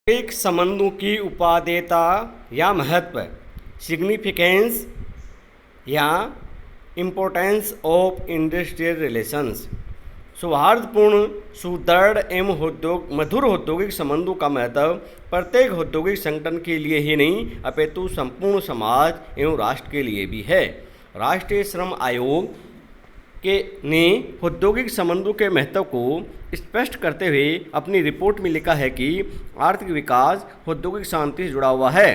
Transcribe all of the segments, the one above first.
एक संबंधों की उपादेयता या महत्व, सिग्निफिकेंस या इम्पोर्टेंस ऑफ इंडस्ट्रियल रिलेशंस। सौहार्दपूर्ण, सुदृढ़ एवं मधुर औद्योगिक संबंधों का महत्व प्रत्येक औद्योगिक संगठन के लिए ही नहीं अपितु संपूर्ण समाज एवं राष्ट्र के लिए भी है। राष्ट्रीय श्रम आयोग ने औद्योगिक संबंधों के महत्व को स्पष्ट करते हुए अपनी रिपोर्ट में लिखा है कि आर्थिक विकास औद्योगिक शांति से जुड़ा हुआ है,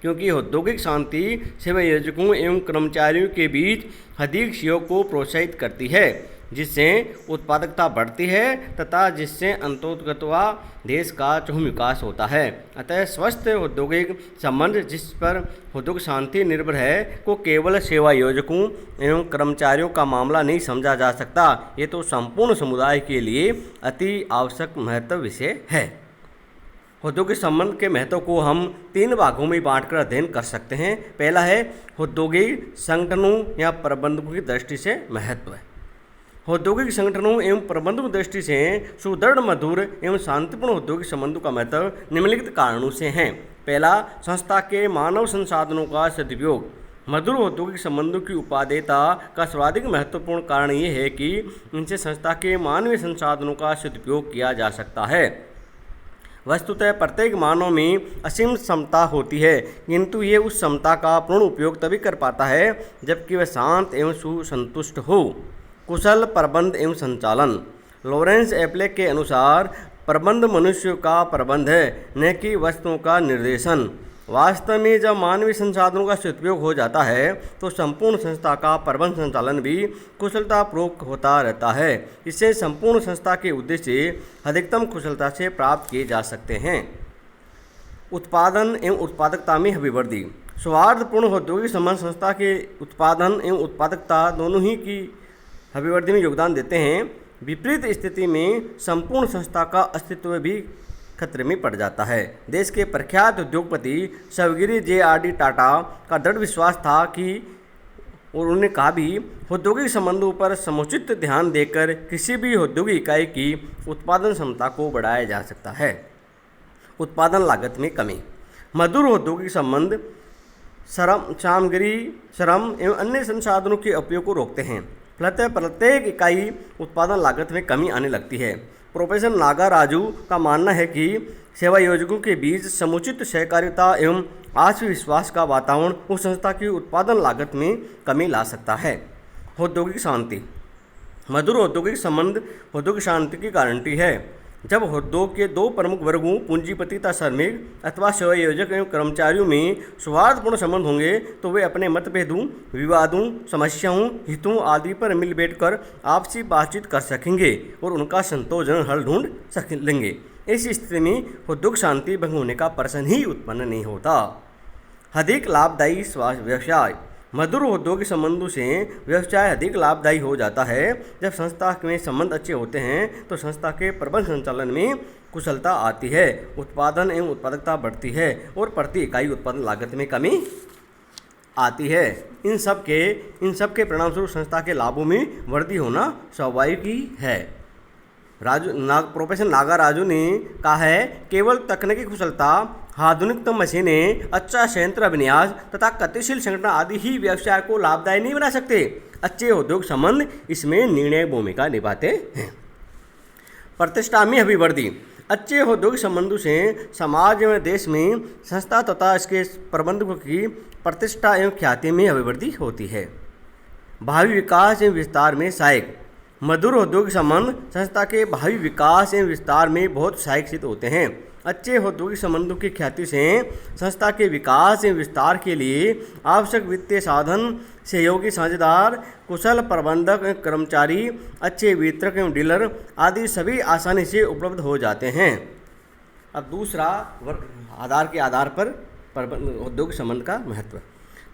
क्योंकि औद्योगिक शांति सेवायोजकों एवं कर्मचारियों के बीच अधिक सहयोग को प्रोत्साहित करती है, जिससे उत्पादकता बढ़ती है तथा जिससे अंततोगत्वा देश का चहुमुखी विकास होता है। अतः स्वस्थ औद्योगिक संबंध जिस पर उद्योग शांति निर्भर है को केवल सेवा योजकों एवं कर्मचारियों का मामला नहीं समझा जा सकता, ये तो संपूर्ण समुदाय के लिए अति आवश्यक महत्व विषय है। औद्योगिक संबंध के महत्व को हम 3 भागों में बांटकर अध्ययन कर सकते हैं। पहला है औद्योगिक संगठनों या प्रबंधकों की दृष्टि से महत्व। औद्योगिक संगठनों एवं प्रबंधकों की दृष्टि से सुदृढ़, मधुर एवं शांतिपूर्ण औद्योगिक संबंधों का महत्व निम्नलिखित कारणों से है। पहला, संस्था के मानव संसाधनों का सदुपयोग। मधुर औद्योगिक संबंधों की उपादेयता का सर्वाधिक महत्वपूर्ण कारण ये है कि इनसे संस्था के मानवीय संसाधनों का सदुपयोग किया जा सकता है। वस्तुतः प्रत्येक मानव में असीम क्षमता होती है, किंतु ये उस क्षमता का पूर्ण उपयोग तभी कर पाता है जबकि वह शांत एवं सुसंतुष्ट हो। कुशल प्रबंध एवं संचालन। लॉरेंस एप्लेक के अनुसार प्रबंध मनुष्य का प्रबंध है, न कि वस्तुओं का निर्देशन। वास्तव में जब मानवीय संसाधनों का सदुपयोग हो जाता है तो संपूर्ण संस्था का प्रबंध संचालन भी कुशलतापूर्वक होता रहता है। इससे संपूर्ण संस्था के उद्देश्य अधिकतम कुशलता से प्राप्त किए जा सकते हैं। उत्पादन एवं उत्पादकता में अभिवृद्धि। सौहार्दपूर्ण औद्योगिक संबंध संस्था के उत्पादन एवं उत्पादकता दोनों ही की अभिवृद्धि में योगदान देते हैं। विपरीत स्थिति में संपूर्ण संस्था का अस्तित्व भी खतरे में पड़ जाता है। देश के प्रख्यात उद्योगपति सर्वगिरी J.R.D. टाटा का दृढ़ विश्वास था कि और उन्होंने कहा भी औद्योगिक संबंधों पर समुचित ध्यान देकर किसी भी औद्योगिक इकाई की उत्पादन क्षमता को बढ़ाया जा सकता है। उत्पादन लागत में कमी। मधुर औद्योगिक संबंध सामग्री, श्रम एवं अन्य संसाधनों के उपयोग को रोकते हैं, फलतः प्रत्येक इकाई उत्पादन लागत में कमी आने लगती है। प्रोफेसर नागाराजू का मानना है कि सेवा योजकों के बीच समुचित सहकारिता एवं आत्मविश्वास का वातावरण उस संस्था की उत्पादन लागत में कमी ला सकता है। औद्योगिक शांति। मधुर औद्योगिक संबंध औद्योगिक शांति की गारंटी है। जब उद्योग के 2 प्रमुख वर्गों पूंजीपति तथा श्रमिक अथवा सेवायोजक एवं कर्मचारियों में सौहार्दपूर्ण संबंध होंगे तो वे अपने मतभेदों, विवादों, समस्याओं, हितों आदि पर मिल बैठकर आपसी बातचीत कर सकेंगे और उनका संतोषजनक हल ढूंढ लेंगे। इस स्थिति में उद्योग शांति भंग होने का प्रश्न ही उत्पन्न नहीं होता। अधिक लाभदायी व्यवसाय। मधुर औद्योगिक संबंधों से व्यवसाय अधिक लाभदायी हो जाता है। जब संस्था में संबंध अच्छे होते हैं तो संस्था के प्रबंध संचालन में कुशलता आती है, उत्पादन एवं उत्पादकता बढ़ती है और प्रति इकाई उत्पादन लागत में कमी आती है। इन सब के परिणामस्वरूप संस्था के लाभों में वृद्धि होना स्वाभाविक ही है। प्रोफेसर नागाराजू ने कहा है, केवल तकनीकी कुशलता, आधुनिकतम मशीनें, अच्छा संयंत्र अभिन्यास तथा गतिशील संगठन आदि ही व्यवसाय को लाभदायी नहीं बना सकते। अच्छे उद्योग संबंध इसमें निर्णायक भूमिका निभाते हैं। प्रतिष्ठा में अभिवृद्धि। अच्छे औद्योगिक संबंधों से समाज एवं देश में संस्था तथा इसके प्रबंधकों की प्रतिष्ठा एवं ख्याति में अभिवृद्धि होती है। भावी विकास एवं विस्तार में सहायक। मधुर औद्योगिक संबंध संस्था के भावी विकास एवं विस्तार में बहुत सहायक सिद्ध होते हैं। अच्छे औद्योगिक संबंधों की ख्याति से संस्था के विकास एवं विस्तार के लिए आवश्यक वित्तीय साधन, सहयोगी साझेदार, कुशल प्रबंधक, कर्मचारी, अच्छे वितरक एवं डीलर आदि सभी आसानी से उपलब्ध हो जाते हैं। अब दूसरा आधार पर औद्योगिक संबंध का महत्व।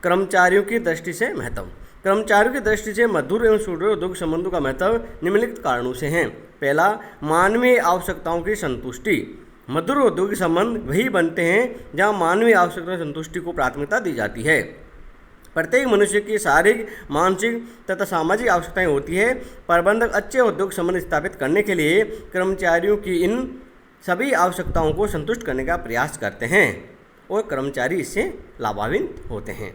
कर्मचारियों की दृष्टि से महत्व। कर्मचारियों की दृष्टि से मधुर एवं सुदृढ़ औद्योगिक संबंधों का महत्व निम्नलिखित कारणों से है। पहला, मानवीय आवश्यकताओं की संतुष्टि। मधुर औद्योगिक संबंध वही बनते हैं जहां मानवीय आवश्यकताओं की संतुष्टि को प्राथमिकता दी जाती है। प्रत्येक मनुष्य की शारीरिक, मानसिक तथा सामाजिक आवश्यकताएं होती है। प्रबंधक अच्छे औद्योगिक संबंध स्थापित करने के लिए कर्मचारियों की इन सभी आवश्यकताओं को संतुष्ट करने का प्रयास करते हैं और कर्मचारी इससे लाभान्वित होते हैं।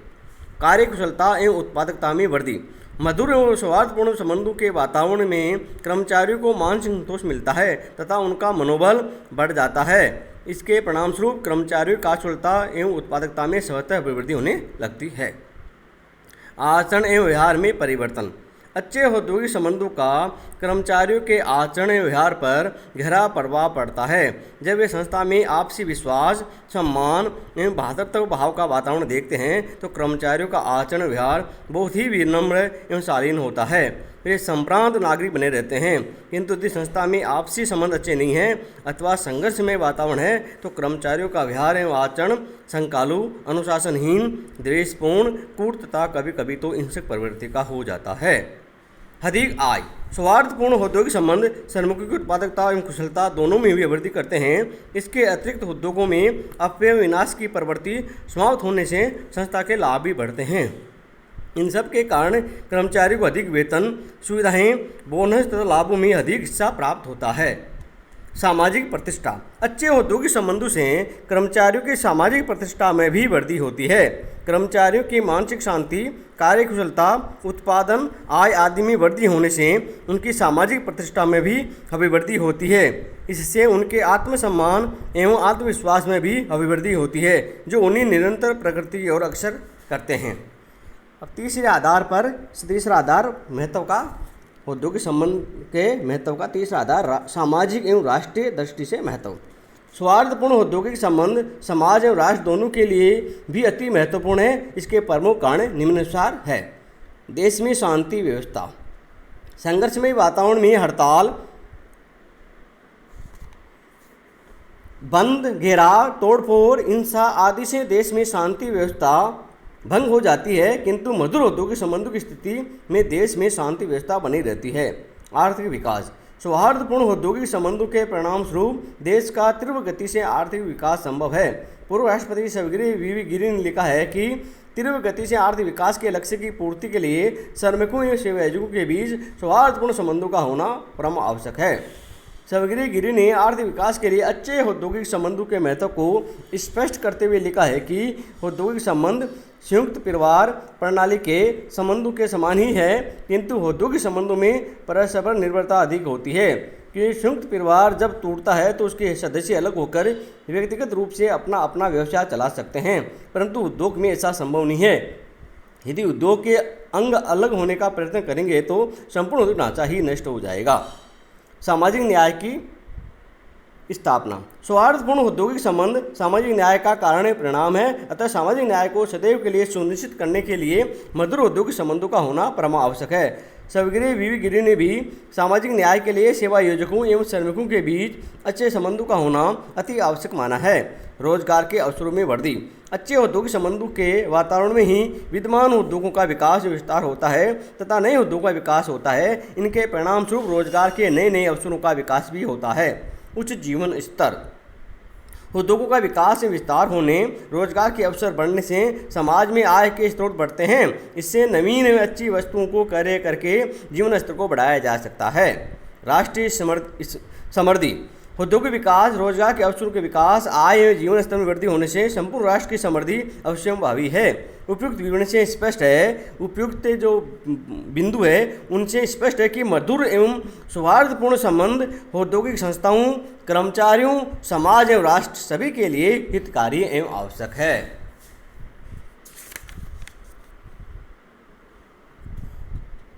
कार्यकुशलता एवं उत्पादकता में वृद्धि। मधुर एवं सौहार्दपूर्ण संबंधों के वातावरण में कर्मचारियों को मानसिक संतोष मिलता है तथा उनका मनोबल बढ़ जाता है। इसके परिणामस्वरूप कर्मचारियों की कार्यकुशलता एवं उत्पादकता में स्वतः अभिवृद्धि होने लगती है। आचरण एवं व्यवहार में परिवर्तन। अच्छे औद्योगिक संबंधों का कर्मचारियों के आचरण एवं व्यवहार पर गहरा प्रभाव पड़ता है। जब वे संस्था में आपसी विश्वास, सम्मान एवं भ्रातृत्व भाव का वातावरण देखते हैं तो कर्मचारियों का आचरण व्यवहार बहुत ही विनम्र एवं शालीन होता है। वे संभ्रांत नागरिक बने रहते हैं। किंतु यदि संस्था में आपसी संबंध अच्छे नहीं हैं अथवा संघर्षमय वातावरण है तो कर्मचारियों का व्यवहार एवं आचरण संकालु, अनुशासनहीन, द्वेषपूर्ण, कूट तथा कभी कभी तो हिंसक प्रवृत्ति का हो जाता है। अधिक आय। सौहार्दपूर्ण औद्योगिक संबंध श्रमिकों की उत्पादकता एवं कुशलता दोनों में भी वृद्धि करते हैं। इसके अतिरिक्त उद्योगों में अपव्यय विनाश की प्रवृत्ति समाप्त होने से संस्था के लाभ भी बढ़ते हैं। इन सब के कारण कर्मचारी को अधिक वेतन, सुविधाएं, बोनस तथा लाभों में अधिक हिस्सा प्राप्त होता है। सामाजिक प्रतिष्ठा। अच्छे औद्योगिक संबंधों से कर्मचारियों की सामाजिक प्रतिष्ठा में भी वृद्धि होती है। कर्मचारियों की मानसिक शांति, कार्यकुशलता, उत्पादन, आय आदि में वृद्धि होने से उनकी सामाजिक प्रतिष्ठा में भी अभिवृद्धि होती है। इससे उनके आत्मसम्मान एवं आत्मविश्वास में भी अभिवृद्धि होती है जो उन्हें निरंतर प्रगति की ओर अग्रसर करते हैं। अब तीसरा आधार महत्व का औद्योगिक संबंध के महत्व का तीसरा आधार सामाजिक एवं राष्ट्रीय दृष्टि से महत्व। सौहार्दपूर्ण औद्योगिक संबंध समाज एवं राष्ट्र दोनों के लिए भी अति महत्वपूर्ण है। इसके प्रमुख कारण निम्नानुसार है। देश में शांति व्यवस्था। संघर्षमय वातावरण में हड़ताल, बंद, घेराव, तोड़फोड़, हिंसा आदि से देश में शांति व्यवस्था भंग हो जाती है। किंतु मधुर औद्योगिक संबंधों की स्थिति में देश में शांति व्यवस्था बनी रहती है। आर्थिक विकास। सौहार्दपूर्ण औद्योगिक संबंधों के परिणाम स्वरूप देश का तीव्र गति से आर्थिक विकास संभव है। पूर्व राष्ट्रपति सर्वगिरी वीवी गिरि ने लिखा है कि तीव्र गति से आर्थिक विकास के लक्ष्य की पूर्ति के लिए श्रमिकों एवं सेवायोजकों के बीच सौहार्दपूर्ण संबंधों का होना परम आवश्यक है। सर्वगिरी गिरि ने आर्थिक विकास के लिए अच्छे औद्योगिक संबंधों के महत्व को स्पष्ट करते हुए लिखा है कि औद्योगिक संबंध संयुक्त परिवार प्रणाली के संबंधों के समान ही है, किंतु औद्योगिक संबंधों में परस्पर निर्भरता अधिक होती है। कि संयुक्त परिवार जब टूटता है तो उसके सदस्य अलग होकर व्यक्तिगत रूप से अपना अपना व्यवसाय चला सकते हैं, परंतु उद्योग में ऐसा संभव नहीं है। यदि उद्योग के अंग अलग होने का प्रयत्न करेंगे तो संपूर्ण उद्योग ढांचा ही नष्ट हो जाएगा। सामाजिक न्याय की स्थापना। सौहार्दपूर्ण औद्योगिक संबंध सामाजिक न्याय का कारण परिणाम है। अतः सामाजिक न्याय को सदैव के लिए सुनिश्चित करने के लिए मधुर औद्योगिक संबंधों का होना परम आवश्यक है। सर्वगिरी वीवी गिरि ने भी सामाजिक न्याय के लिए सेवा योजकों एवं श्रमिकों के बीच अच्छे संबंधों का होना अति आवश्यक माना है। रोजगार के अवसरों में वृद्धि। अच्छे औद्योगिक संबंधों के वातावरण में ही विद्यमान उद्योगों का विकास विस्तार होता है तथा नए उद्योगों का विकास होता है। इनके परिणाम स्वरूप रोजगार के नए नए अवसरों का विकास भी होता है। उच्च जीवन स्तर। उद्योगों का विकास एवं विस्तार होने, रोजगार के अवसर बढ़ने से समाज में आय के स्रोत बढ़ते हैं। इससे नवीन एवं अच्छी वस्तुओं को क्रय करके जीवन स्तर को बढ़ाया जा सकता है। राष्ट्रीय समृद्धि। औद्योगिक विकास, रोजगार के अवसरों के विकास, आय एवं जीवन स्तर में वृद्धि होने से संपूर्ण राष्ट्र की समृद्धि अवश्यंभावी है। उपयुक्त विवरण से स्पष्ट है, उपयुक्त जो बिंदु है उनसे स्पष्ट है कि मधुर एवं सौहार्दपूर्ण संबंध औद्योगिक संस्थाओं, कर्मचारियों, समाज एवं राष्ट्र सभी के लिए हितकारी एवं आवश्यक है।